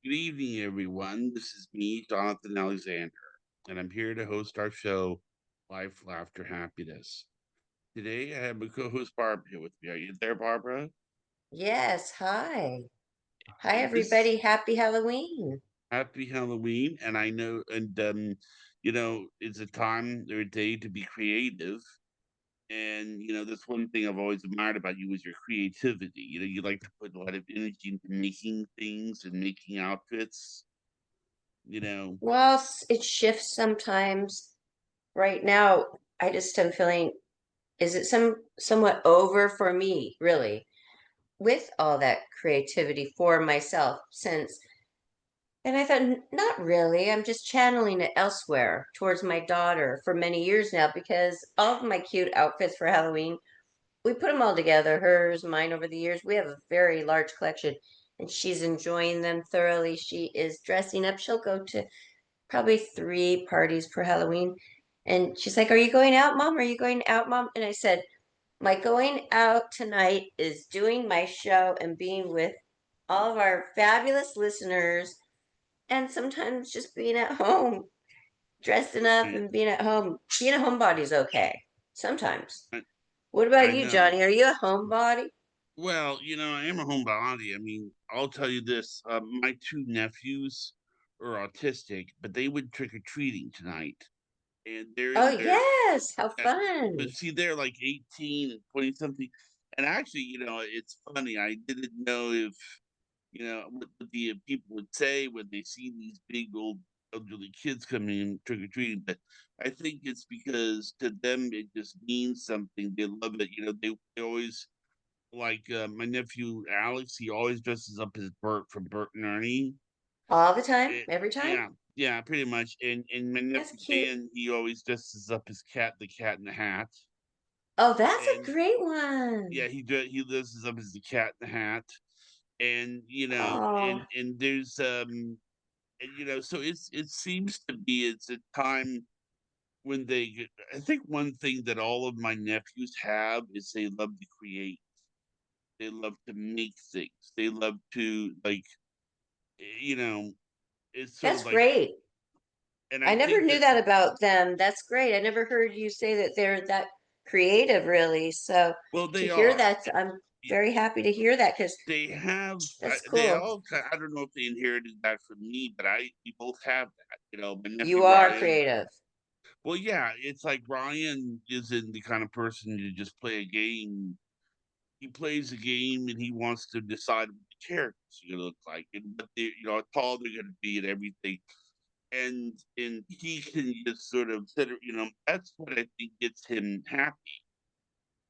Good evening, everyone. This is me, Jonathan Alexander, and I'm here to host our show, Life, Laughter, Happiness. Today, I have my co-host Barbara here with me. Are you there, Barbara? Yes, hi. Hi, And this everybody. Happy Halloween. Happy Halloween, and I know, and it's a time or a day to be creative. And that's one thing I've always admired about you is your creativity. You like to put a lot of energy into making things and making outfits. You know, Well, it shifts sometimes. Right now, I just am feeling, is it somewhat over for me, really, with all that creativity for myself since, and I thought, Not really. I'm just channeling it elsewhere towards my daughter for many years now because all of my cute outfits for Halloween we put them all together, hers, mine over the years. We have a very large collection and she's enjoying them thoroughly. She is dressing up. She'll go to probably 3 parties per Halloween. And she's like, "Are you going out, Mom? Are you going out, Mom?" And I said, "My going out tonight is doing my show and being with all of our fabulous listeners and sometimes just being at home, dressing up I, and being at home. Being a homebody is okay sometimes." I, What about I you, know. Johnny? Are you a homebody? Well, I am a homebody. I mean, I'll tell you this: my two nephews are autistic, but they went trick or treating tonight, and they're Oh, in their. yes. How uh, But fun. see, they're like 18 and 20 something. And actually, it's funny. I didn't know if what the people would say when they see these big old elderly kids coming in trick or treating, but I think it's because to them it just means something. They love it. They always like my nephew Alex. He always dresses up as Bert from Bert and Ernie. All the time? It, Every time? yeah, yeah, pretty much. And my That's nephew cute. Dan, he always dresses up as Cat, the Cat in the Hat. Oh, that's a And great one. yeah, he dresses up as the Cat in the Hat. And Oh, and there's and so it seems to be it's a time when I think one thing that all of my nephews have is they love to create. They love to make things. They love to like you know, it's sort of that's like, great. and I I never think knew that, that about them. That's great. I never heard you say that they're that creative, really. So well, to they hear are. that, I'm very happy to hear that because They have, that's they cool. all, I don't know if they inherited that from me, but we both have that. My nephew You are Ryan. creative. Well, yeah, it's like Ryan isn't the kind of person to just play a game. He plays a game and he wants to decide what the characters are going to look like and what they, how tall they're going to be and everything. And he can just sort of sit, that's what I think gets him happy,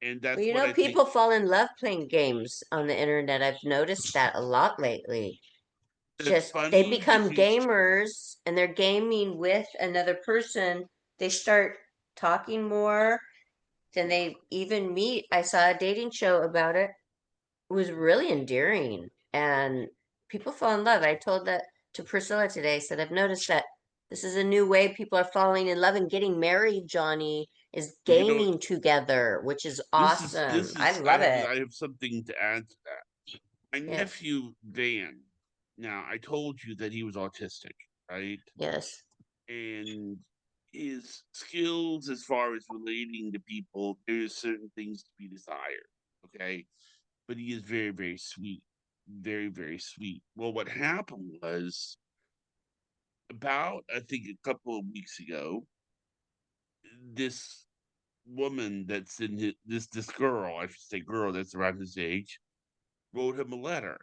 and Well, that's what I think. people fall in love playing games on the internet. I've noticed that a lot lately. That's Just they funny become because gamers and they're gaming with another person. They start talking more than they even meet. I saw a dating show about it. It was really endearing and people fall in love. I told that to Priscilla today. I said, I've noticed that this is a new way people are falling in love and getting married, Johnny, is well, you know gaming together, which is this is awesome. this I is love it. I have something to add to that. My Yes. nephew Van. Now I told you that he was autistic, right? Yes. And his skills as far as relating to people, there's certain things to be desired. Okay. But he is very, very sweet. Very, very sweet. Well, what happened was about, I think, a couple of weeks ago, this woman that's in this girl, I should say girl that's around his age, wrote him a letter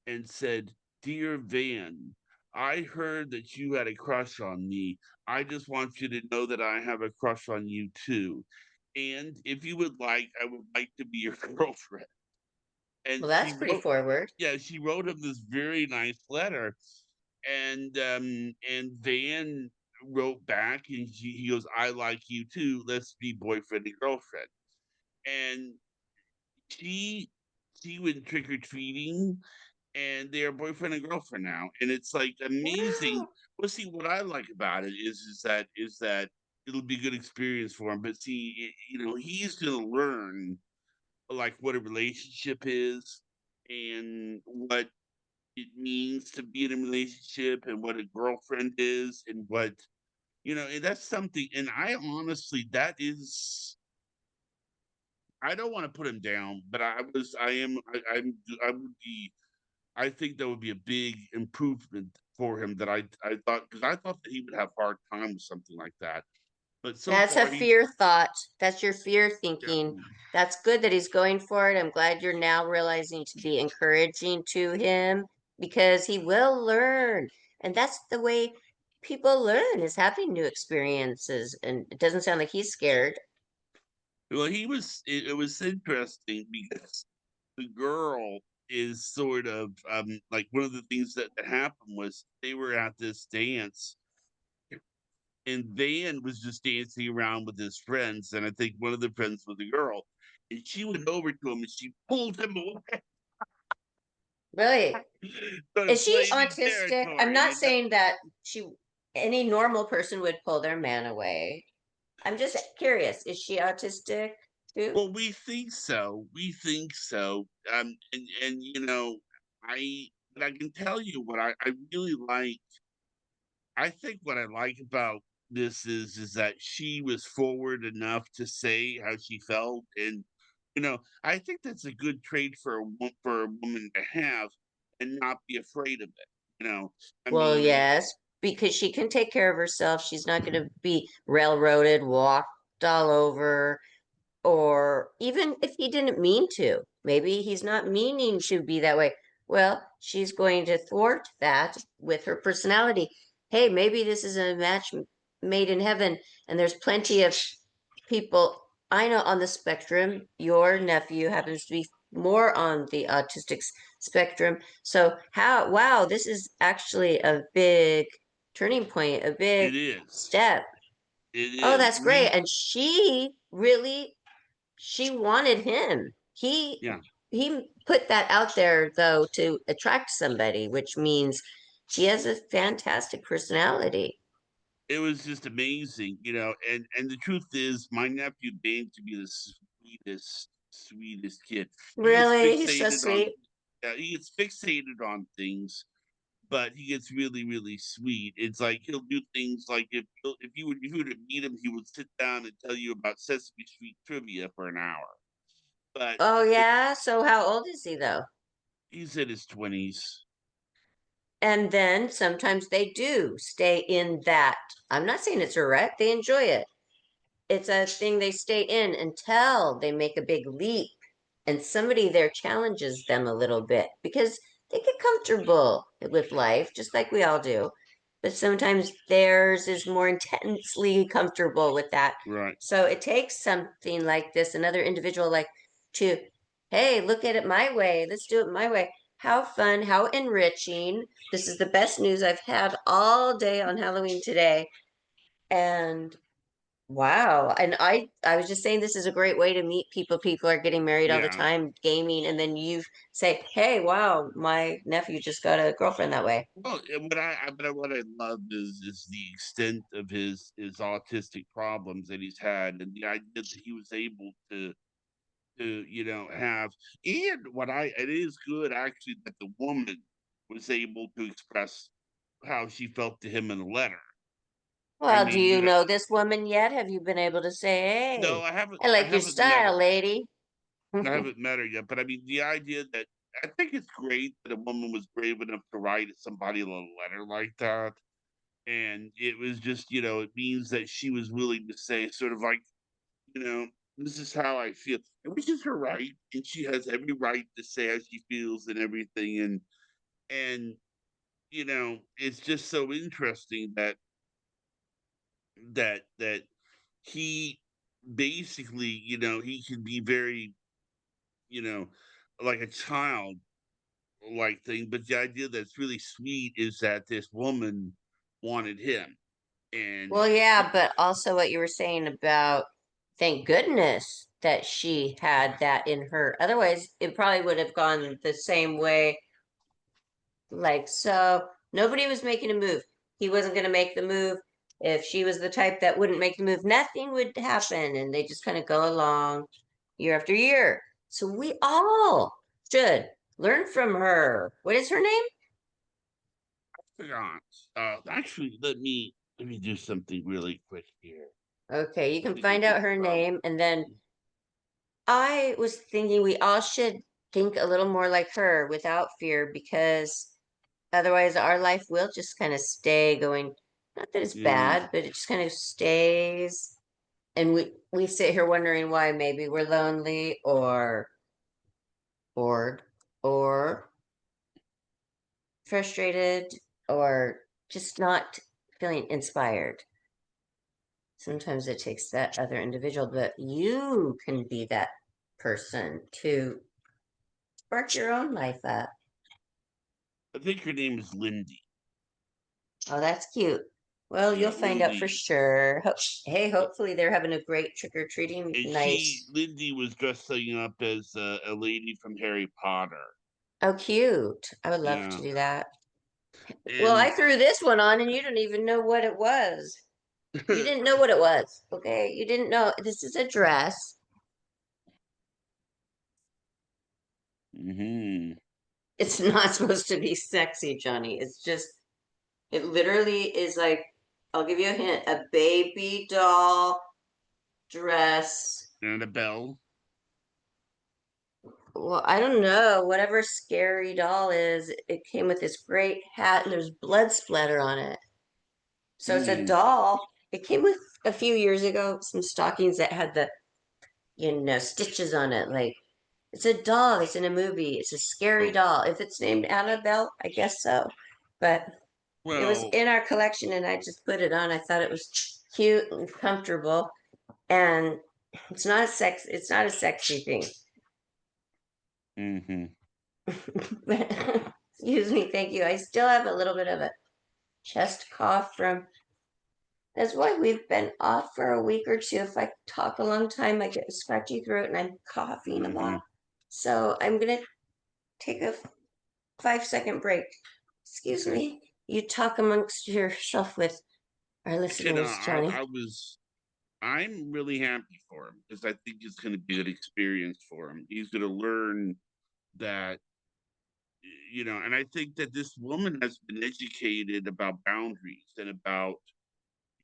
and said, "Dear Van, I heard that you had a crush on me. I just want you to know that I have a crush on you too. And if you would like, I would like to be your girlfriend." And Well, that's pretty forward. she wrote him this very nice letter. And Van wrote back and he goes, "I like you too. Let's be boyfriend and girlfriend." And she she went trick or treating and they're boyfriend and girlfriend now, and it's like amazing. Wow. Well, see, what I like about it is that it'll be a good experience for him. But see, he's gonna learn like what a relationship is and what it means to be in a relationship and what a girlfriend is and what and that's something. And I honestly, that is, I don't want to put him down, but I would be, I think that would be a big improvement for him. That I thought, because I thought that he would have a hard time with something like that, but so That's a far he's, fear thought. That's your fear yeah, thinking. That's good that he's going for it. I'm glad you're now realizing to be encouraging to him because he will learn. And that's the way people learn is having new experiences. And it doesn't sound like he's scared. well, it was interesting because the girl is sort of like one of the things that happened was they were at this dance and Van was just dancing around with his friends, and I think one of the friends was a girl, and she went over to him and she pulled him away, Really? sort Is of she claiming autistic? I'm territory. not saying that any normal person would pull their man away. I'm just curious. Is she autistic too? Well, we think so. We think so. And I but I can tell you what I really like. I think what I like about this is that she was forward enough to say how she felt, and I think that's a good trait for for a woman to have, and not be afraid of it. I Well, mean, yes, because she can take care of herself. She's not going to be railroaded, walked all over, or even if he didn't mean to, maybe he's not meaning to be that way. Well, she's going to thwart that with her personality. Hey, maybe this is a match made in heaven, and there's plenty of people I know on the spectrum. Your nephew happens to be more on the autistic spectrum. So, wow, this is actually a big turning point, a big it is. step. It Oh, is. that's great. And she wanted him. Yeah. He put that out there though to attract somebody, which means he has a fantastic personality. It was just amazing, and the truth is, my nephew Dane to be the sweetest kid. He gets Really, he's so fixated on, sweet. yeah, he gets fixated on things, but he gets really, really sweet. It's like he'll do things like if you were to meet him, he would sit down and tell you about Sesame Street trivia for an hour. But Oh it, yeah. So how old is he though? he's in his 20s. And then sometimes they do stay in that. I'm not saying it's a right. They enjoy it. It's a thing they stay in until they make a big leap and somebody there challenges them a little bit because they get comfortable with life just like we all do, but sometimes theirs is more intensely comfortable with that. Right. So it takes something like this, another individual like to, hey, look at it my way, let's do it my way. How fun, how enriching. This is the best news I've had all day on Halloween today. And wow. And I was just saying this is a great way to meet people. People are getting married all the Yeah. time, gaming, and then you say, "Hey, wow, my nephew just got a girlfriend that way." Well, what I love is the extent of his autistic problems that he's had, and the idea that he was able to have, and what I it is good actually that the woman was able to express how she felt to him in a letter. I Well, do mean, you know this woman yet? Have you been able to say, no, "Hey, I I like your haven't met style, her. lady"? I haven't met her yet, but I mean, the idea that I think it's great that a woman was brave enough to write somebody a letter like that. And it was just, it means that she was willing to say, sort of like, you know, this is how I feel, and which is her right, and she has every right to say how she feels and everything. And it's just so interesting that he basically, he can be very, you know, like a child like thing. But the idea that's really sweet is that this woman wanted him, and Well, yeah, but also what you were saying about thank goodness that she had that in her. Otherwise, it probably would have gone the same way. Like, so nobody was making a move. He wasn't going to make the move. If she was the type that wouldn't make the move, nothing would happen. And they just kind of go along year after year. So we all should learn from her. What is her name? forgot. Actually, let me do something really quick here. Okay, you Let can me get find this out her from. name, and then I was thinking we all should think a little more like her without fear, because otherwise our life will just kind of stay going. Not that it's Yeah. bad, but it just kind of stays. And we sit here wondering why maybe we're lonely or bored or frustrated or just not feeling inspired. Sometimes it takes that other individual, but you can be that person to spark your own life up. I think her name is Lindy. Oh, that's cute. Well, you'll Yeah, find out for Lindy. sure. Hey, Uh, hopefully they're having a great trick or treating And night. Lindy was dressing up as a lady from Harry Potter. Oh, cute. I would love to Yeah. do that. Well, I And threw this one on and you don't even know what it was. You didn't know what it was. Okay. You didn't know. This is a dress. hmm It's not supposed to be sexy, Johnny. It's just, it literally is like, I'll give you a hint, a baby doll dress. Annabelle. Well, I don't know. Whatever scary doll is, it came with this great hat and there's blood splatter on it. So it's a Mm. doll. It came with a few years ago some stockings that had the, stitches on it. Like, it's a doll. It's in a movie. It's a scary Oh, doll. If it's named Annabelle, I guess so. But it was well, in our collection and I just put it on. I thought it was cute and comfortable. And it's not a sexy thing. hmm Excuse me, thank you. I still have a little bit of a chest cough from that's why we've been off for a week or two. If I talk a long time, I get a scratchy throat and I'm coughing a hmm lot. So I'm gonna take a 5 second break. Excuse okay. me. You talk amongst yourself with our listeners, Johnny. I'm really happy for him because I think it's going to be a good experience for him. He's going to learn that, and I think that this woman has been educated about boundaries and about,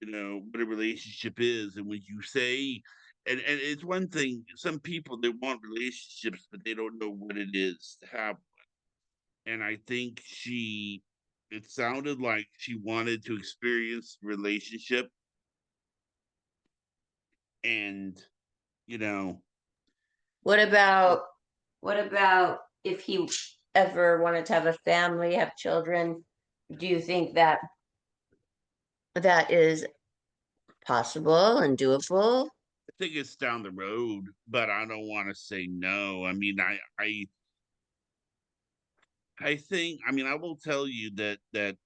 what a relationship is. And when you say, and it's one thing, some people, they want relationships, but they don't know what it is to have. And I think it sounded like she wanted to experience relationship and, you know, What about what about if he ever wanted to have a family, have children? Do you think that that is possible and doable? I think it's down the road, but I don't want to say no. I mean, I think, I mean, I will tell you that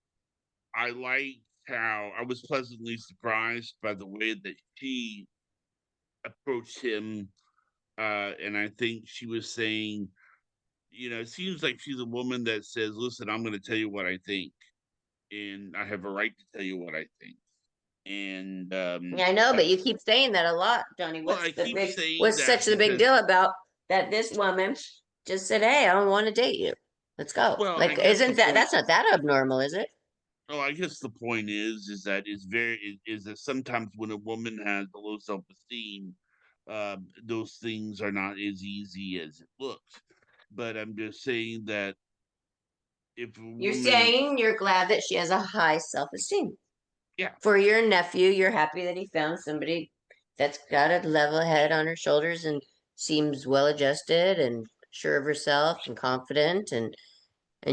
I like how I was pleasantly surprised by the way that she approached him. And I think she was saying, it seems like she's a woman that says, listen, I'm going to tell you what I think, and I have a right to tell you what I think. And Yeah, I know, but you that's, keep saying that a lot, Johnny. well, I keep saying What's that such the big because, deal about that this woman just said, "Hey, I don't want to date you. Let's go." well, I Like, guess the isn't that point, that's not that abnormal, is it? oh, I guess the point is that is that sometimes when a woman has a low self esteem, those things are not as easy as it looks. But I'm just saying that if a You're woman, saying you're glad that she has a high self-esteem. yeah, For your nephew, you're happy that he found somebody that's got a level head on her shoulders and seems well adjusted and sure of herself and confident, and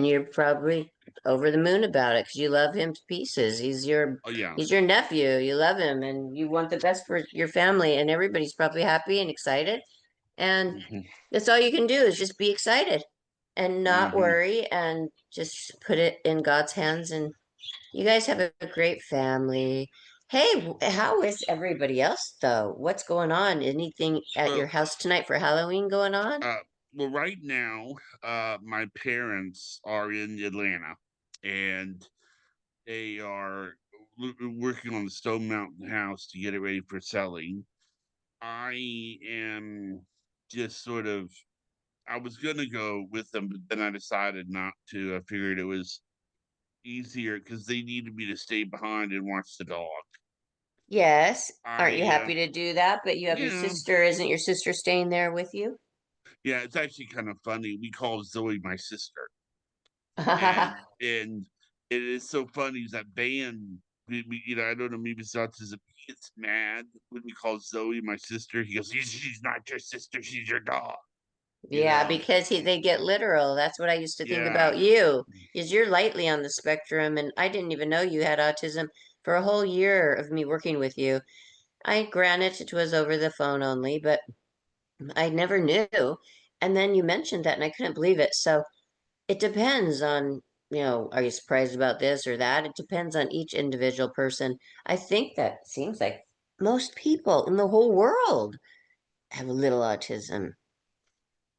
you're probably over the moon about it because you love him to pieces. oh yeah, He's your nephew. You love him and you want the best for your family, and everybody's probably happy and excited. And hmm that's all you can do is just be excited and not hmm worry and just put it in God's hands. And you guys have a great family. Hey, how is everybody else though? What's going on? Anything at your well, house tonight for Halloween going on? uh, well, right now, my parents are in Atlanta, and they are working on the Stone Mountain house to get it ready for selling. I am just sort of I was gonna go with them, but then I decided not to. I figured it was easier because they needed me to stay behind and watch the dog. Yes. Aren't you I happy to do that? But you have your Yeah, sister. Isn't your sister staying there with you? yeah, it's actually kind of funny. We call Zoe my sister, and it is so funny is that band. I don't know, maybe it's autism. He gets mad when we call Zoe my sister. He goes, She's not your sister. She's your dog." You Yeah, know? because they get literal. That's what I used to think Yeah. about you, is you're lightly on the spectrum, and I didn't even know you had autism for a whole year of me working with you. I granted it was over the phone only, but I never knew. And then you mentioned that, and I couldn't believe it. So it depends on, are you surprised about this or that? It depends on each individual person. I think that seems like most people in the whole world have a little autism.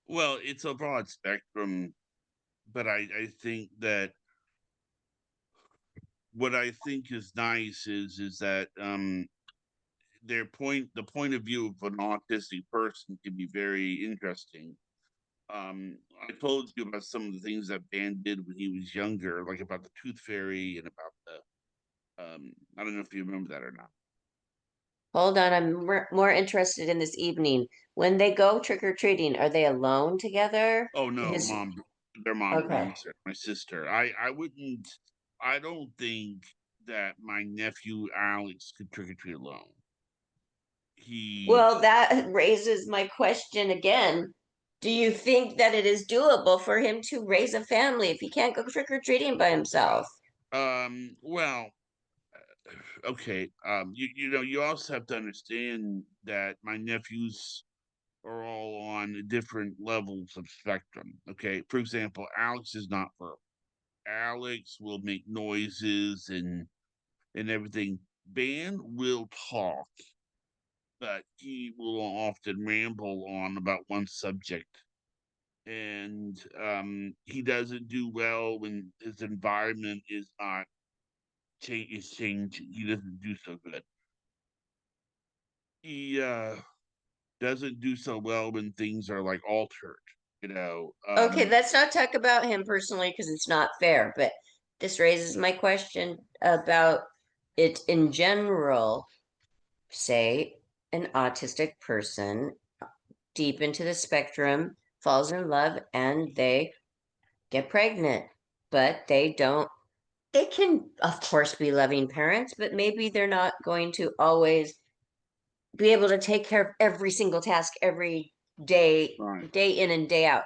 Well, it's a broad spectrum, but I think that what I think is nice is that the point of view of an autistic person can be very interesting. I told you about some of the things that Van did when he was younger, like about the tooth fairy and about the I don't know if you remember that or not. Hold on, I'm more interested in this evening. When they go trick-or-treating, are they alone together? Oh no, His mom, their mom Okay. brings her, my sister. I don't think that my nephew Alex could trick or treat alone. He Well, that raises my question again. Do you think that it is doable for him to raise a family if he can't go trick-or-treating by himself? well, okay. You also have to understand that my nephews are all on different levels of spectrum. Okay. For example, Alex is not verbal. Alex will make noises and everything. Ban will talk, but he will often ramble on about one subject. And he doesn't do well when his environment is changing. He doesn't do so good. He doesn't do so well when things are like altered. You know, Okay, um, let's not talk about him personally because it's not fair, but this raises my question about it in general. Say an autistic person deep into the spectrum falls in love and they get pregnant, but they can, of course, be loving parents, but maybe they're not going to always be able to take care of every single task every day, right. day in and day out.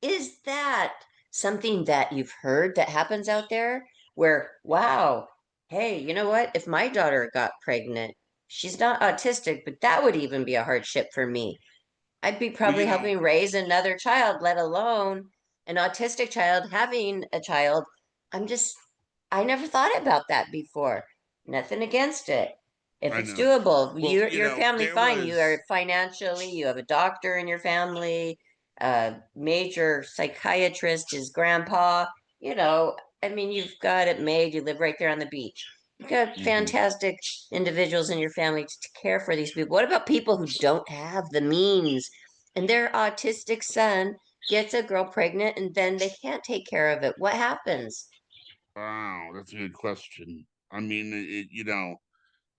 Is that something that you've heard that happens out there where, wow, hey, you know what? If my daughter got pregnant, she's not autistic, but that would even be a hardship for me. I'd be Well, probably helping raise another child, let alone an autistic child having a child. I'm just, I never thought about that before. Nothing against it. If I it's know. doable, Well, your family there fine. You are was financially, you have a doctor in your family, a major psychiatrist is grandpa. You know, I mean, you've got it made. You live right there on the beach. You've got mhm. fantastic individuals in your family to care for these people. What about people who don't have the means and their autistic son gets a girl pregnant and then they can't take care of it? What happens? Wow, that's a good question. I mean,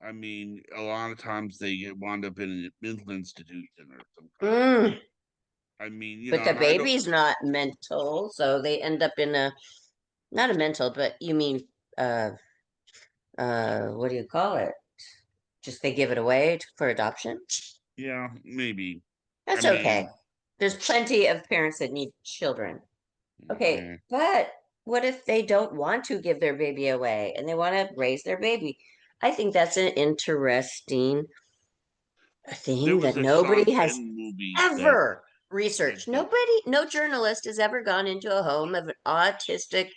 I mean, a lot of times they get wound up in a mental institution or some kind. Mm, I mean, but the and I don't. baby's not mental, so they end up in a not a mental, but you mean uh what do you call it? Just they give it away for adoption? Yeah, maybe. I That's okay. mean, There's plenty of parents that need children. Okay, okay. but what if they don't want to give their baby away and they want to raise their baby? I think that's an interesting There thing was that a Sean nobody has Penn movie that ever researched. did. No journalist has ever gone into a home of an autistic,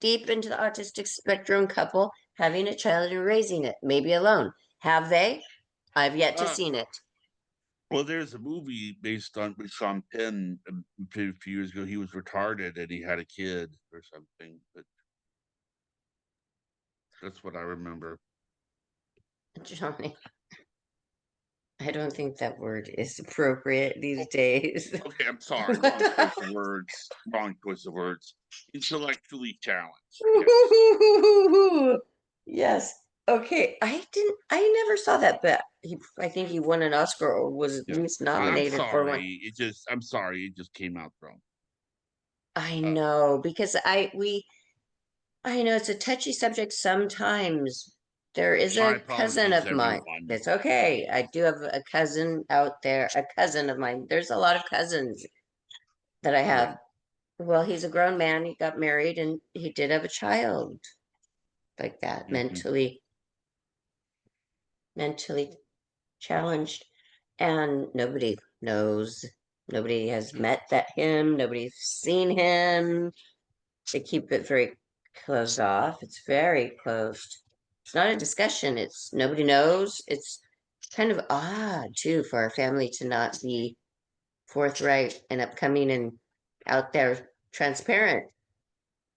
deep into the autistic spectrum couple having a child and raising it, maybe alone. Have they? I've yet to Uh, seen it. well, there's a movie based on with Sean Penn a few years ago. He was retarded and he had a kid or something, but that's what I remember. Johnny. I don't think that word is appropriate these days. Okay, I'm sorry. Wrong choice of words. Wrong choice of words. Intellectually challenged. Yes. Yes. Okay. I never saw that, but I think he won an Oscar or was at Yeah. least I'm nominated for one. sorry. I'm sorry. It just came out wrong. I Uh, know because I know it's a touchy subject sometimes. There is my a cousin apologies, of mine. everyone. It's okay. I do have a cousin out there, a cousin of mine. There's a lot of cousins that I Yeah. have. Well, he's a grown man. He got married and he did have a child like that, Hmm. mentally challenged. And nobody knows. Nobody has met that him. Nobody's seen him. They keep it very closed off. It's very closed. It's not a discussion. It's nobody knows. It's kind of odd too for our family to not be forthright and upcoming and out there transparent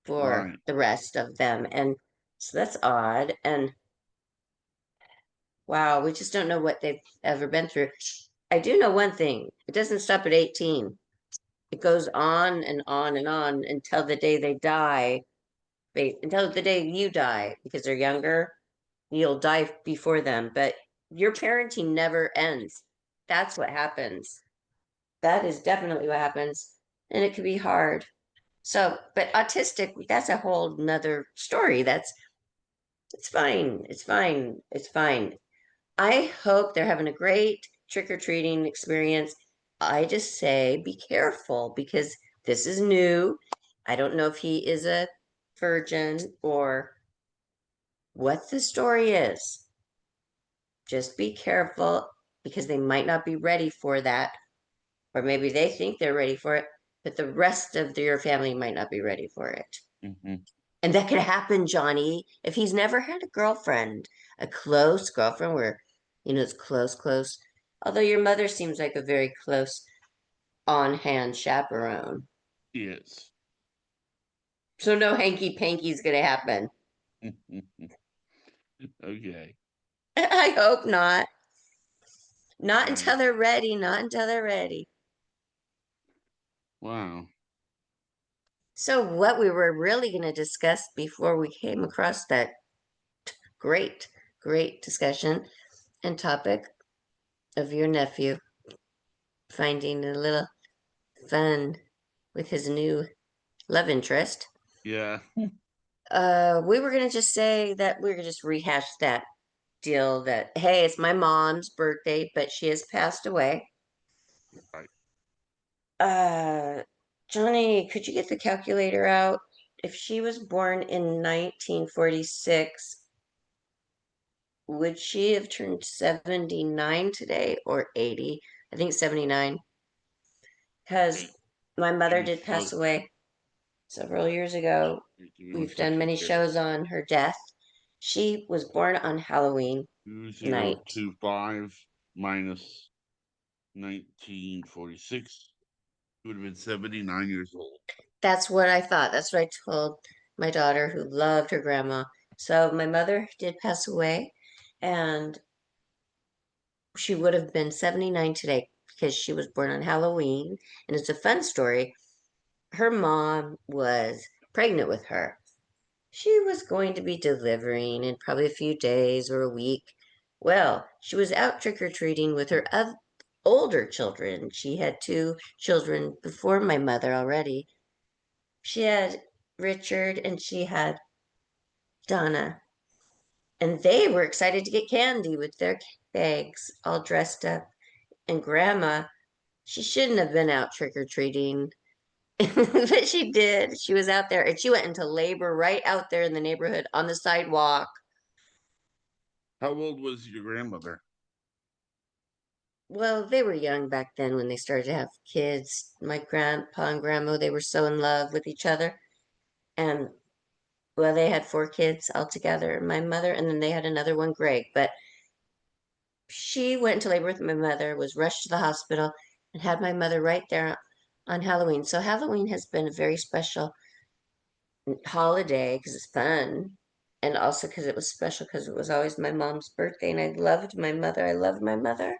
for Right. the rest of them. And so that's odd. And wow, we just don't know what they've ever been through. I do know one thing. It doesn't stop at 18. It goes on and on and on until the day they die. Until the day you die, because they're younger, you'll die before them. But your parenting never ends. That's what happens. That is definitely what happens. And it can be hard. So, but autistic, that's a whole nother story. It's fine. It's fine. It's fine. I hope they're having a great trick or treating experience. I just say be careful because this is new. I don't know if he is a virgin or what the story is. Just be careful because they might not be ready for that, or maybe they think they're ready for it, but the rest of your family might not be ready for it. Hmm. And that could happen, Johnny, if he's never had a girlfriend, a close girlfriend where, it's close, close. Although your mother seems like a very close on hand chaperone. Yes. So no hanky panky's gonna happen. Okay. I hope not. Not Right. until they're ready, not until they're ready. Wow. So, what we were really going to discuss before we came across that great, great discussion and topic of your nephew finding a little fun with his new love interest. Yeah. We were going to just say that we were going to just rehash that deal that, hey, it's my mom's birthday, but she has passed away. Right. Uh, Johnny, could you get the calculator out? If she was born in 1946, would she have turned 79 today or 80? I think 79. Because Okay. my Give mother me did so pass away several years ago. give me one We've done second many here. shows on her death. She was born on Halloween night. 2025 minus 1946. He would have been 79 years old. That's what I thought. That's what I told my daughter who loved her grandma. So my mother did pass away, and she would have been 79 today because she was born on Halloween. And it's a fun story. Her mom was pregnant with her. She was going to be delivering in probably a few days or a week. Well, she was out trick or treating with her older children. She had two children before my mother already. She had Richard and she had Donna. And they were excited to get candy with their bags all dressed up. And Grandma, she shouldn't have been out trick or treating, but she did. She was out there and she went into labor right out there in the neighborhood on the sidewalk. How old was your grandmother? Well, they were young back then when they started to have kids. My grandpa and grandma, they were so in love with each other. And well, they had four kids altogether, my mother, and then they had another one, Greg. But she went into labor with my mother, was rushed to the hospital, and had my mother right there on Halloween. So Halloween has been a very special holiday because it's fun. And also because it was special because it was always my mom's birthday and I loved my mother. I loved my mother.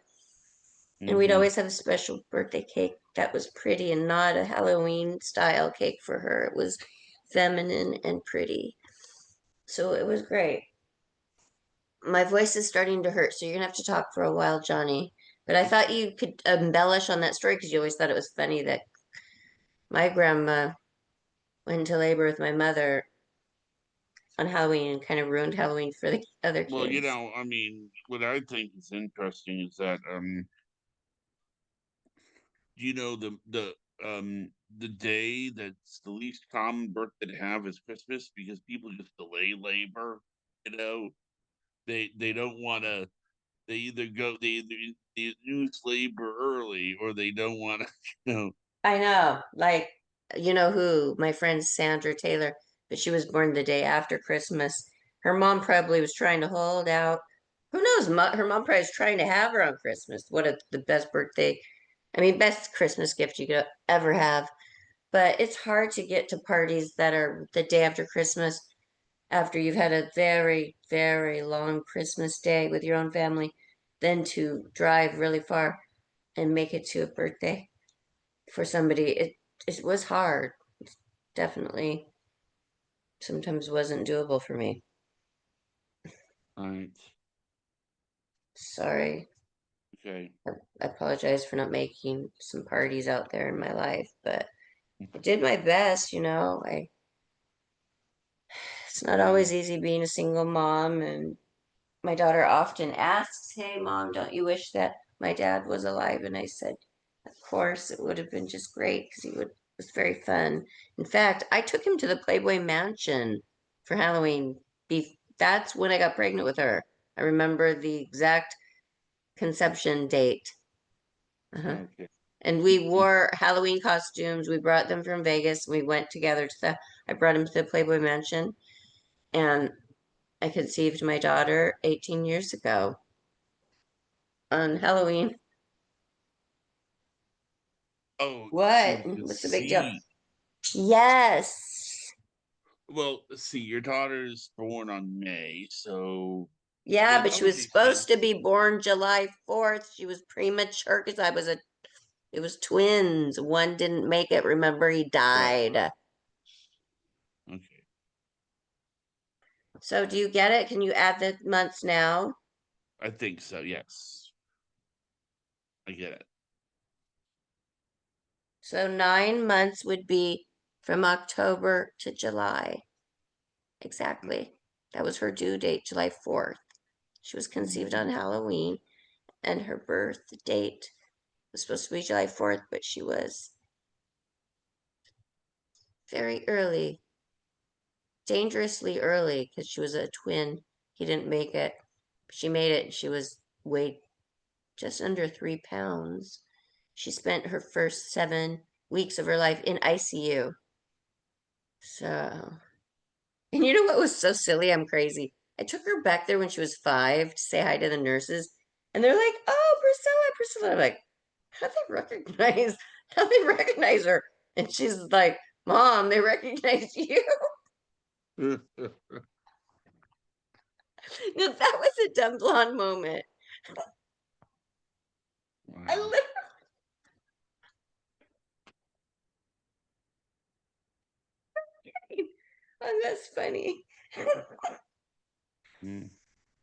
And we'd Hmm. always have a special birthday cake that was pretty and not a Halloween style cake for her. It was feminine and pretty. So it was great. My voice is starting to hurt, so you're gonna have to talk for a while, Johnny. But I thought you could embellish on that story because you always thought it was funny that my grandma went into labor with my mother on Halloween and kind of ruined Halloween for the other Well, kids. I mean, what I think is interesting is that you know the day that's the least common birthday to have is Christmas because people just delay labor. You know, they don't want to. They use labor early or they don't want to. You know, I know, like, you know who? My friend Sandra Taylor, but she was born the day after Christmas. Her mom probably was trying to hold out. Who knows? Her mom probably was trying to have her on Christmas. The best birthday, I mean, best Christmas gift you could ever have. But it's hard to get to parties that are the day after Christmas after you've had a very, very long Christmas day with your own family, then to drive really far and make it to a birthday for somebody. It was hard. Definitely sometimes wasn't doable for me. all right, Sorry. okay. I apologize for not making some parties out there in my life, but I did my best, you know. I It's not Mm. always easy being a single mom, and my daughter often asks, "Hey mom, don't you wish that my dad was alive?" And I said, "Of course, it would have been just great because it was very fun." In fact, I took him to the Playboy Mansion for Halloween. That's when I got pregnant with her. I remember the exact conception date. Uh-huh. Okay. And we wore Halloween costumes. We brought them from Vegas. We went together to I brought him to the Playboy Mansion, and I conceived my daughter 18 years ago on Halloween. Oh, she What? was What's the big deal? conceived. Yes. Well, see, your daughter's born on May, so Yeah, yeah, but that she would was make supposed to sense. be born July 4th. She was premature because it was twins. One didn't make it. Remember, he Right. died. Okay. So do you get it? Can you add the months now? I think so. Yes, I get it. So 9 months would be from October to July. Exactly. That was her due date, July 4th. She was conceived on Mhm. Halloween, and her birth date was supposed to be July 4th, but she was very early, dangerously early, because she was a twin. He didn't make it. She made it. She weighed just under 3 pounds. She spent her first 7 weeks of her life in ICU. So, and you know what was so silly? I'm crazy. I took her back there when she was 5 to say hi to the nurses, and they're like, "Oh, Priscilla, Priscilla." I'm like, how they recognize her? And she's like, "Mom, they recognize you." Now, that was a dumb blonde moment. I Wow. literally, oh, that's funny. Mm,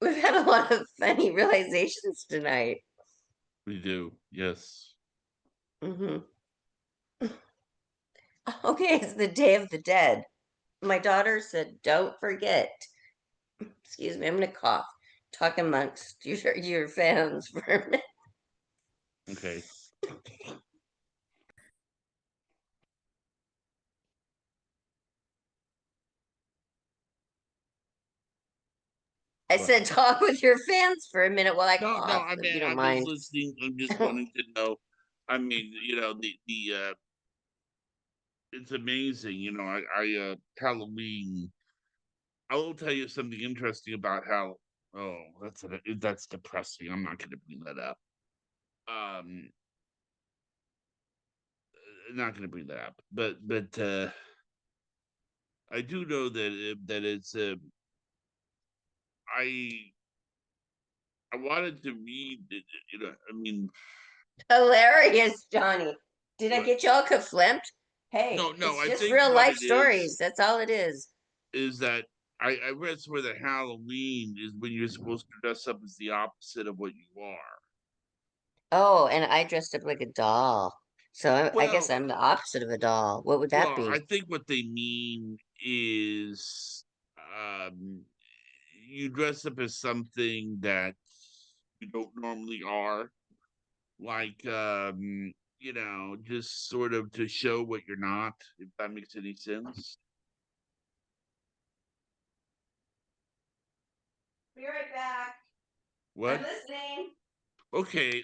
We've had a lot of funny realizations tonight. we do. Yes. Hmm. Okay, it's the Day of the Dead. My daughter said, "Don't forget." Excuse me, I'm gonna cough. Talk amongst your fans for a minute. Okay. I What? said, "Talk with your fans for a minute while I No, no. cough, I if mean, you don't I'm just mind." listening. I'm just wanting to know. I mean, it's amazing. Halloween. I will tell you something interesting about how. Oh, that's depressing. I'm not going to bring that up. Um, not going to bring that up. But I do know that it's I I wanted to read. I mean, Hilarious, Johnny. Did I What? get you all conflimped? No, Hey, no. it's I just think real what life it stories. That's all it is. is that I read somewhere that Halloween is when you're supposed to dress up as the opposite of what you are. Oh, and I dressed up like a doll. So I guess Well, I'm the opposite of a doll. What would that well, be? I think what they mean is um, you dress up as something that you don't normally are, like just sort of to show what you're not, if that makes any sense. Be right back. I'm What? listening. Okay,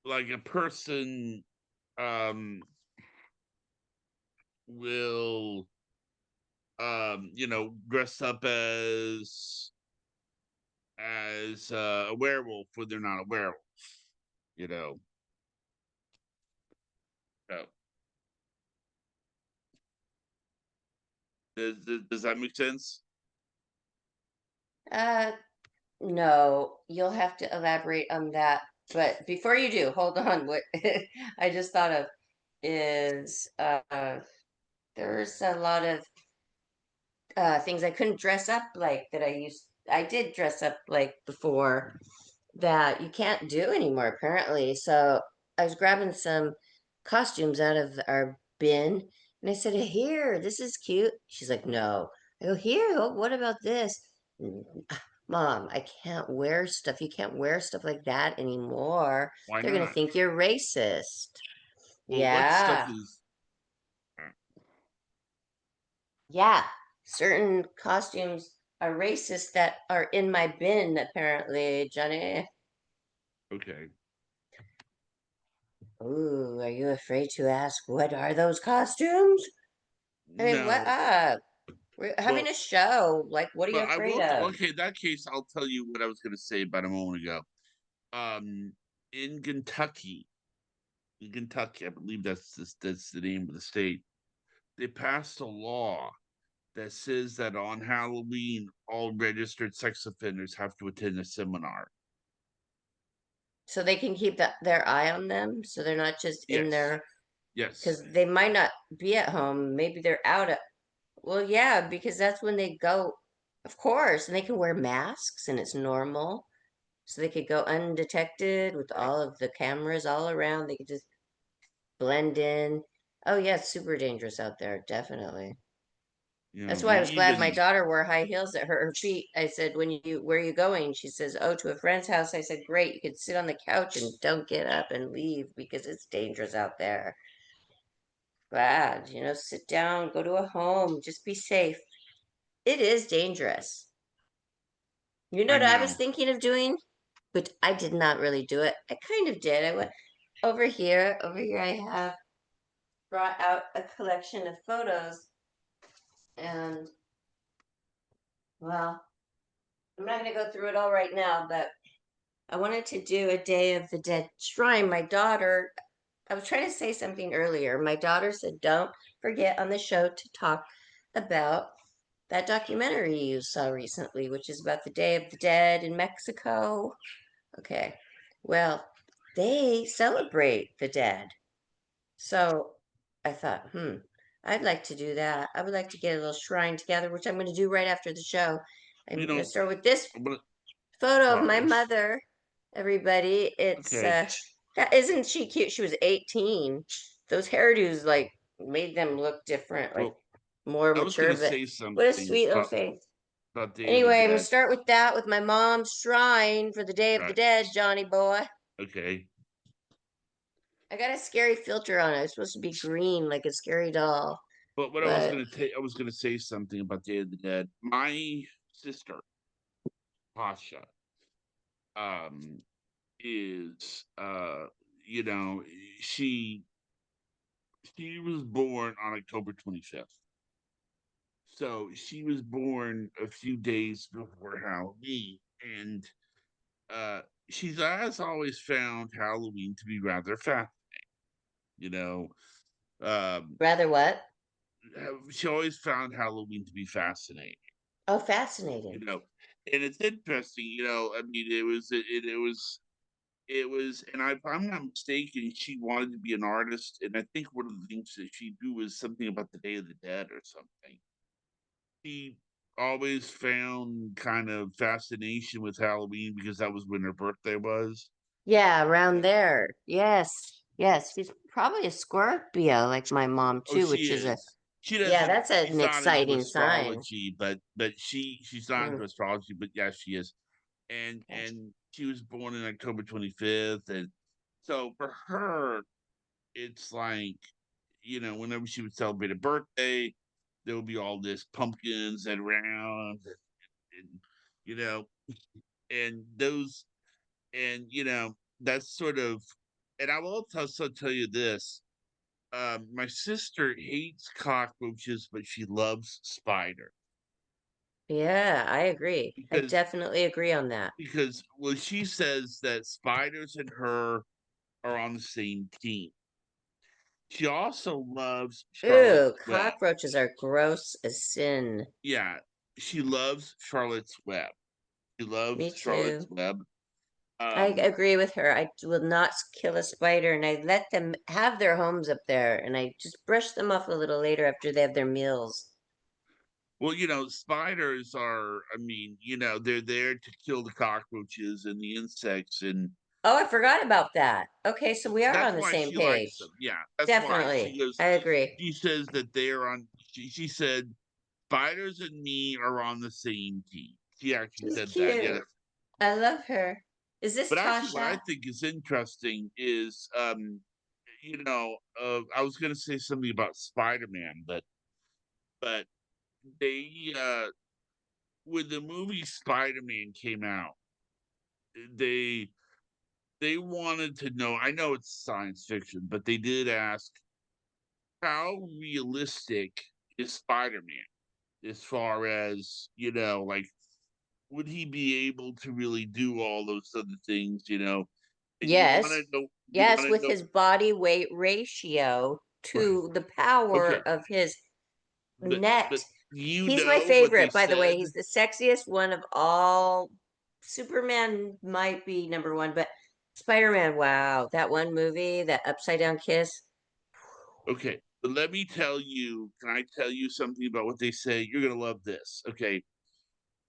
like a person um will dress up as a werewolf when they're not a werewolf, you know. So, does that make sense? Uh, no, you'll have to elaborate on that. But before you do, hold on. What I just thought of is there's a lot of things I couldn't dress up like that I did dress up like before that you can't do anymore apparently. So I was grabbing some costumes out of our bin and I said, "Here, this is cute." She's like, "No." I go, "Here, what about this?" "Mm, Mom, I can't wear stuff. You can't wear stuff like that anymore. Why They're gonna not? think you're racist. Well, what stuff Yeah. is Yeah, certain costumes are racist that are in my bin, apparently, Johnny. okay? Ooh, are you afraid to ask what are those costumes? I mean, what No. up? We're having Well, a show. Like, what are you well, I afraid will. of? Okay, in that case, I'll tell you what I was going to say about a moment ago. Um, in Kentucky, I believe that's the name of the state. They passed a law that says that on Halloween, all registered sex offenders have to attend a seminar. So they can keep their eye on them, so they're not just in Yes, there, yes, because they might not be at home. Maybe they're out at, well, yeah, because that's when they go, of course, and they can wear masks and it's normal. So they could go undetected with all of the cameras all around. They could just blend in. Oh yeah, it's super dangerous out there, definitely. That's why I was glad my even daughter wore high heels at her feet. I said, where are you going?" She says, "Oh, to a friend's house." I said, "Great, you could sit on the couch and don't get up and leave because it's dangerous out there." Glad, sit down, go to a home, just be safe. It is dangerous. You know I what I was know. thinking of doing? But I did not really do it. I kind of did. I went over here I have brought out a collection of photos and well, I'm not going to go through it all right now, but I wanted to do a Day of the Dead shrine. My daughter, I was trying to say something earlier. My daughter said, "Don't forget on the show to talk about that documentary you saw recently, which is about the Day of the Dead in Mexico." Okay. Well, they celebrate the dead. So I thought, I'd like to do that. I would like to get a little shrine together, which I'm going to do right after the show. You I'm going to know, start with this but photo of my sorry. mother. Everybody, it's Okay. isn't she cute? She was 18. Those hairdos like made them look different, like Well, more I was mature, gonna but say what a something sweet little face. about Day of the Anyway, I'm gonna Dead. start with that with my mom's shrine for the Day of the Right. Dead, Johnny boy. Okay. I got a scary filter on it. It's supposed to be green like a scary doll. But what But I was gonna say something about Day of the Dead. My sister, Pasha, um, is you know, she she was born on October 25th. So she was born a few days before Halloween, and uh, she has always found Halloween to be rather fast. You know, um, rather what? she always found Halloween to be fascinating. Oh, You fascinating. know, and it's interesting, I mean, it was, and if I'm not mistaken, she wanted to be an artist, and I think one of the things that she do was something about the Day of the Dead or something. She always found kind of fascination with Halloween because that was when her birthday was. Yeah, around there. Yes. Yes. She's probably a Scorpio, like my mom Oh, too, she which is a, is. She yeah, doesn't that's she's an not into exciting sign. astrology, but she's not Mm, into astrology, but yeah, she is. And yes. she was born in October 25th, and so for her, it's like, whenever she would celebrate a birthday, there would be all this pumpkins and around, and you know, and those, and that's sort of, and I will also tell you this. My sister hates cockroaches, but she loves spider Yeah, I agree. I because definitely agree on that. well, she says that spiders and her are on the same team. She also loves Ooh, Charlotte's Web. cockroaches are gross as sin. Yeah, she loves Charlotte's Web. She Me loves Charlotte's too. Web. I Um, agree with her. I will not kill a spider, and I let them have their homes up there, and I just brush them off a little later after they have their meals. well, spiders are, I mean, they're there to kill the cockroaches and the insects, and Oh, I forgot about that. Okay, so we are that's on the why same she likes page. them. Yeah, that's why. She Definitely. goes, I agree. she says that they're on, she said, spiders and me are on the same team. She actually She's said that. Yeah. cute. I love her. Is this But actually, what I Tasha? think is interesting is, I was going to say something about Spider Man, but they, when the movie Spider Man came out, they they wanted to know. I know it's science fiction, but they did ask how realistic is Spider Man as far as like would he be able to really do all those other things? And you want to Yes. know, you want Yes, to with know, his body weight ratio right? to the power Okay, of his but net. you He's my know what they favorite, by the way. said? He's the sexiest one of all. Superman might be number one, but Spider-Man, wow, that one movie, that Upside Down Kiss. Okay, but let me tell you. Can I tell you something about what they say? You're gonna love this. Okay,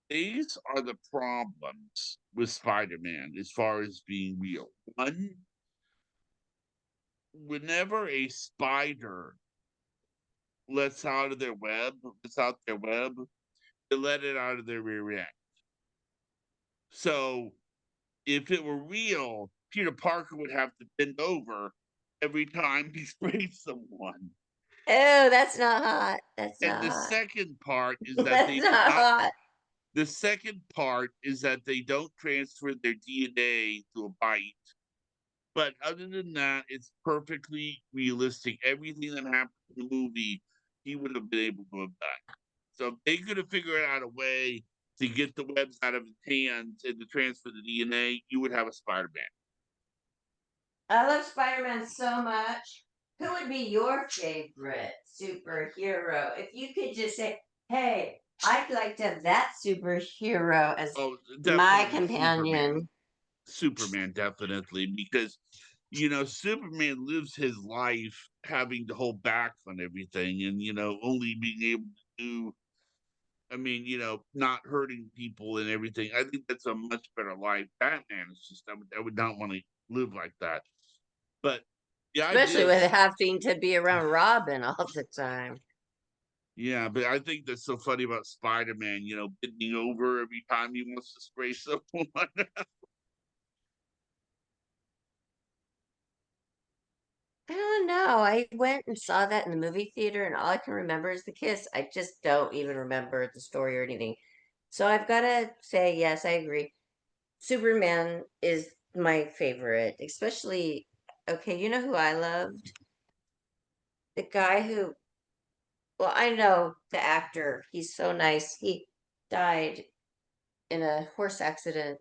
these are the problems with Spider-Man as far as being real. One, whenever a spider lets out their web, they let it out of their rear end. So if it were real, Peter Parker would have to bend over every time he sprays someone. Oh, that's not hot. That's And not hot. That's not hot. the second part is that they don't transfer their DNA to a bite. But other than that, it's perfectly realistic. Everything that happened in the movie, he would have been able to have done. So if they could have figured out a way to get the webs out of his hands and to transfer the DNA, you would have a Spider-Man. I love Spider-Man so much. Who would be your favorite superhero? If you could just say, hey, I'd like to have that superhero as Oh, my definitely Superman. companion. Superman, definitely, because Superman lives his life having to hold back on everything and only being able to do, I mean, not hurting people and everything. I think that's a much better life. Batman is just, I would not want to live like that. But the Especially idea of, with having to be around Robin all the time. yeah, but I think that's so funny about Spider-Man, bending over every time he wants to spray someone. I don't know. I went and saw that in the movie theater, and all I can remember is the kiss. I just don't even remember the story or anything. So I've got to say, yes, I agree. Superman is my favorite, especially, okay, you know who I loved? The guy who, well, I know the actor. He's so nice. He died in a horse accident.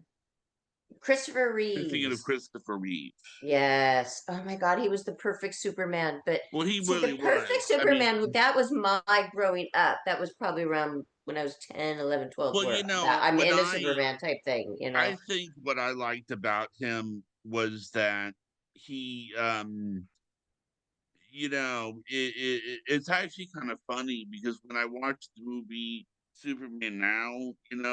Christopher You're thinking of Reeves. Christopher Reeve. Yes. Oh my God, he was the perfect Superman. But Well, he see, the really perfect was. I mean, Superman, that was my growing up. That was probably around when I was 10, 11, 12, Well, where that I'm what in a Superman type thing, you know? I think what I liked about him was that he, it's actually kind of funny because when I watched the movie Superman now, and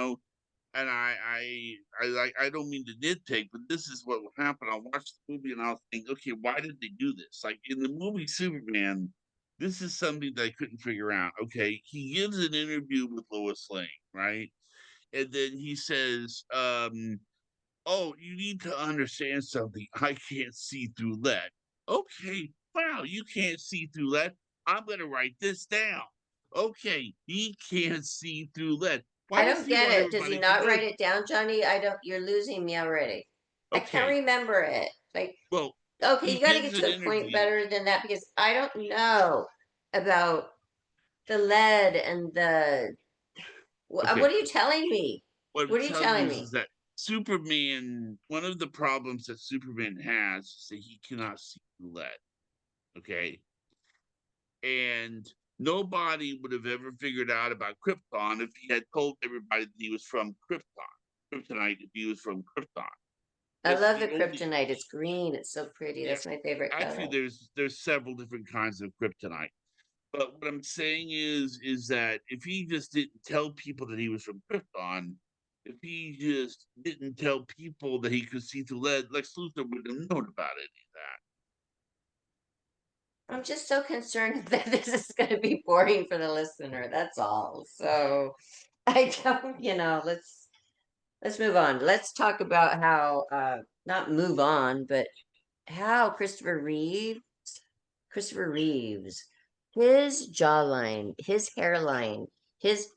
I don't mean to nitpick, but this is what will happen. I'll watch the movie and I'll think, okay, why did they do this? Like in the movie Superman, this is something that I couldn't figure out. Okay, he gives an interview with Lois Lane, right? And then he says, "Oh, you need to understand something. I can't see through lead." Okay, wow, you can't see through lead. I'm gonna write this down. Okay, he can't see through lead. Why I does don't he get want it. Does he everybody to not know? write it down, Johnny? I don't, you're losing me already. I can't Okay, remember it. Like, well, okay, he you got to gives get an to a point interview. better than that because I don't know about the lead and the. Okay, What are you telling me? what I'm What are you telling you telling is me? that Superman, one of the problems that Superman has is that he cannot see through lead. Okay, and nobody would have ever figured out about Krypton if he had told everybody that he was from Kryptonite if he was from Krypton. I That's love the the only kryptonite. It's green. It's so pretty. yeah. That's my favorite Actually, color. there's several different kinds of kryptonite. But what I'm saying is that if he just didn't tell people that he was from Krypton, if he just didn't tell people that he could see through lead, Lex Luthor wouldn't have known about any of that. I'm just so concerned that this is going to be boring for the listener. That's all. So I don't, let's move on. Let's talk about how not move on, but how Christopher Reeves, his jawline, his hairline, his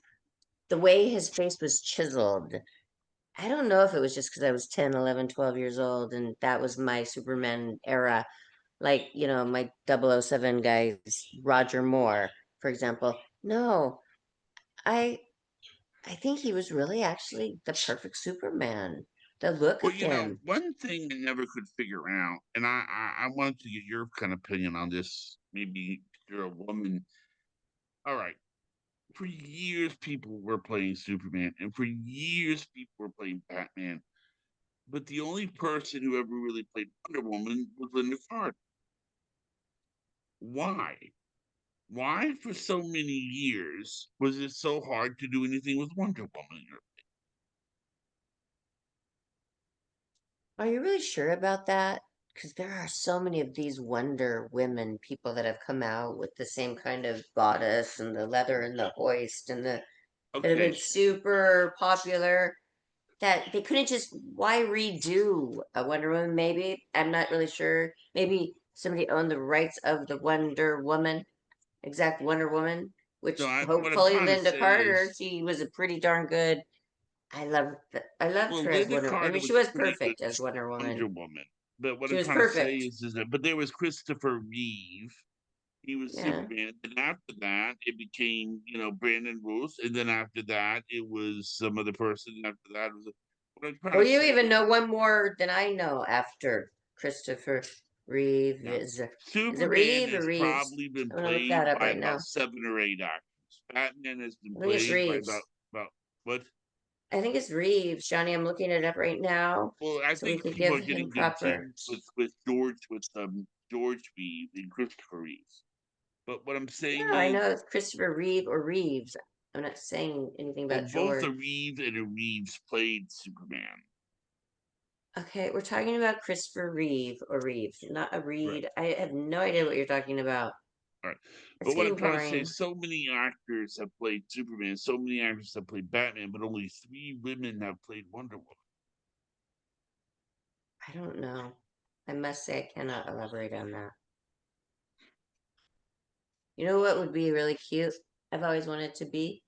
the way his face was chiseled. I don't know if it was just because I was 10, 11, 12 years old and that was my Superman era. Like, my 007 guys, Roger Moore, for example. No, I I think he was really actually the perfect Superman. The look Well, of him. one thing I never could figure out, and I wanted to get your kind of opinion on this. Maybe you're a woman. All right. For years, people were playing Superman, and for years, people were playing Batman. But the only person who ever really played Wonder Woman was Linda Carter. Why? Why, for so many years, was it so hard to do anything with Wonder Woman? Are you really sure about that? Because there are so many of these Wonder Women people that have come out with the same kind of bodice and the leather and the hoist and the that have been Okay, super popular that they couldn't just why redo a Wonder Woman maybe? I'm not really sure. Maybe somebody owned the rights of the Wonder Woman, exact Wonder Woman, which so what I'm hopefully trying to Linda say Carter, is, she was a pretty darn good. I loved well, her as Linda Wonder. I Carter mean, she was a was pretty good perfect as Wonder Woman. Wonder Woman. But what She I'm was trying to say perfect. is that, but there was Christopher Reeve. He was Yeah. Superman. And after that, it became, Brandon Ruth. And then after that, it was some other person. And after that, it was. What I'm trying Well, to you say even is know that, one more than I know after Christopher Reeve. yeah, Is it Superman Reeve or has Reeves? probably been I'm gonna look that played up by right about now. 7 or 8 actors. Batman has been I think it's played by Reeves. about what? I think it's Reeves, Johnny. I'm looking it up right now Well, I so we think could people are give him getting proper. confused with George Reeve and Christopher Reeves. But what I'm saying No, I know is, it's Christopher Reeve or Reeves. I'm not saying anything well, about both a George. Reeve and a Reeves played Superman. Okay, we're talking about Christopher Reeve or Reeves, not a Right. Reed. I have no idea what you're talking about. All right. It's But what I'm getting trying to say boring. is so many actors have played Superman, so many actors have played Batman, but only 3 women have played Wonder Woman. I don't know. I must say I cannot elaborate on that. You know what would be really cute? I've always wanted to be.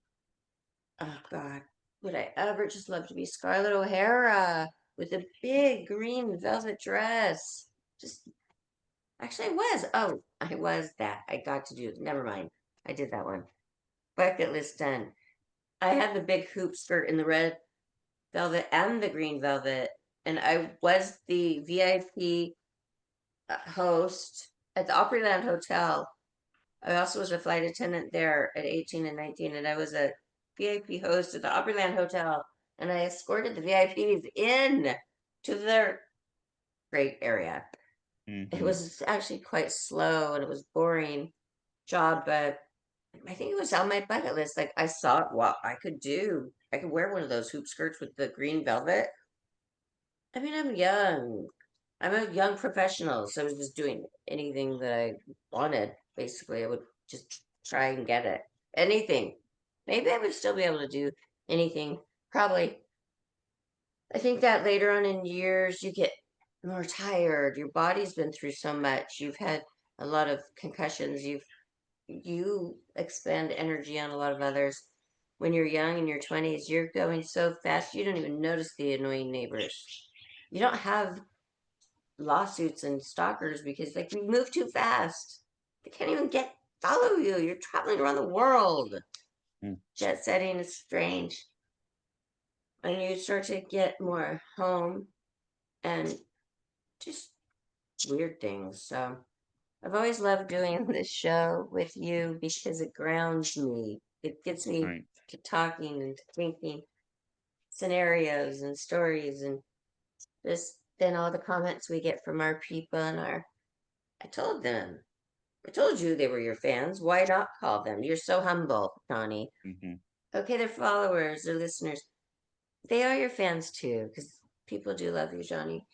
Oh God, would I ever just love to be Scarlett O'Hara with a big green velvet dress? Just actually, I was. Oh, I was that. I got to do. Never mind. I did that one. Bucket list done. I had the big hoop skirt in the red velvet and the green velvet, and I was the VIP host at the Opryland Hotel. I also was a flight attendant there at 18 and 19, and I was a VIP host at the Opryland Hotel, and I escorted the VIPs in to their great area. It was actually quite slow and it was boring job, but I think it was on my bucket list. Like I saw what I could do. I could wear one of those hoop skirts with the green velvet. I mean, I'm young. I'm a young professional, so I was just doing anything that I wanted. Basically, I would just try and get it. Anything. Maybe I would still be able to do anything. Probably. I think that later on in years, you get more tired. Your body's been through so much. You've had a lot of concussions. You expend energy on a lot of others. When you're young in your 20s, you're going so fast you don't even notice the annoying neighbors. You don't have lawsuits and stalkers because like we move too fast. They can't even get follow you. You're traveling around the world. Jet setting is strange. And you start to get more home and just weird things. So I've always loved doing this show with you because it grounds me. It gets me Right. to talking and to thinking scenarios and stories and just then all the comments we get from our people and our I told them. I told you they were your fans. Why not call them? You're so humble, Johnny. Okay, they're followers, they're listeners. They are your fans too, because people do love you, Johnny.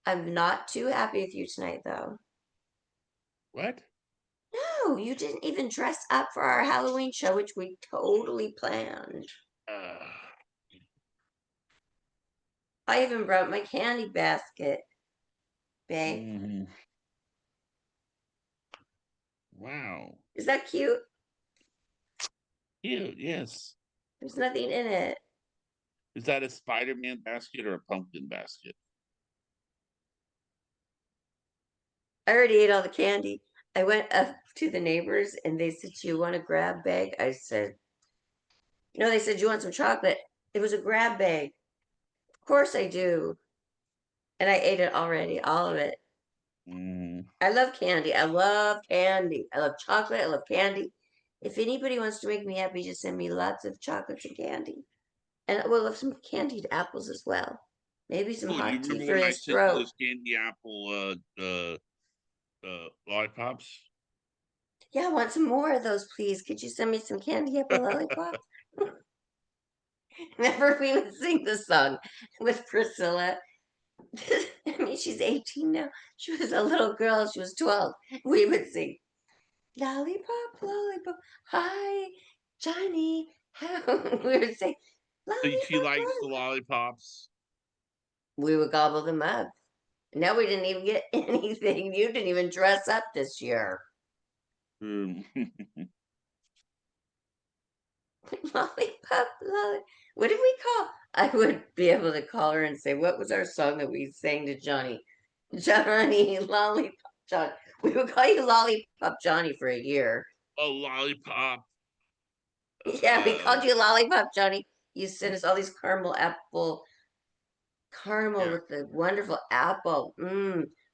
I'm not too happy with you tonight, though. What? No, you didn't even dress up for our Halloween show, which we totally planned. I even brought my candy basket, babe. Wow. Is that cute? Cute, yes. There's nothing in it. Is that a Spider-Man basket or a pumpkin basket? I already ate all the candy. I went up to the neighbors and they said, "You want a grab bag?" I said, "No." They said, "You want some chocolate?" It was a grab bag. Of course I do. And I ate it already, all of it. I love candy. I love candy. I love chocolate. I love candy. If anybody wants to make me happy, just send me lots of chocolates and candy. And I will have some candied apples as well. Maybe some Oh, you hot tea remember for when I his sent you throat. those candy apple lollipops? Yeah, I want some more of those, please. Could you send me some candy apple lollipops? Remember, we would sing the song with Priscilla. I mean, she's 18 now. She was a little girl. She was 12. We would sing, "Lollipop, lollipop, hi, Johnny." We would say, So she "Lollipop, likes the lollipop." lollipops. We would gobble them up. Now we didn't even get anything. You didn't even dress up this year. Lollipop, lollipop. What did we call? I would be able to call her and say, "What was our song that we sang to Johnny?" Johnny, Lollipop John. We would call you Lollipop Johnny for a year. A lollipop. Yeah, we called you Lollipop Johnny. You sent us all these caramel Yeah. with the wonderful apple.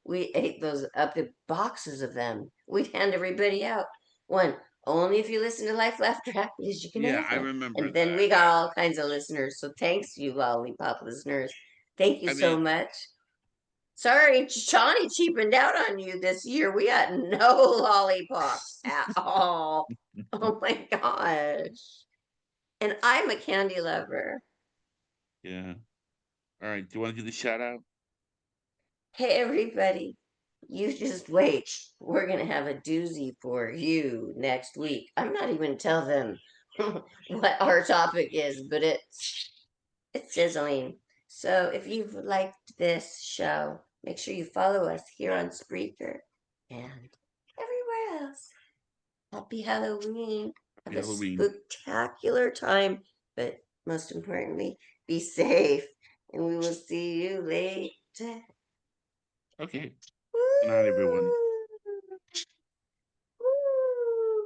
We ate those up the boxes of them. We'd hand everybody out one. Only if you listen to Life Laughter Happiness you can Yeah, have I one. remember And then that. we got all kinds of listeners. So thanks, you lollipop listeners. Thank you I so mean, much. Sorry, Johnny cheapened out on you this year. We got no lollipops at all. Oh my gosh. And I'm a candy lover. yeah. All right. Do you want to do the shout out? Hey, everybody. You just wait. We're going to have a doozy for you next week. I'm not even tell them what our topic is, but it's sizzling. So if you've liked this show, make sure you follow us here on Spreaker and everywhere else. Happy Halloween. Have Happy a Halloween. spectacular time, but most importantly, be safe. And we will see you later. Okay. Woo! Good night, everyone.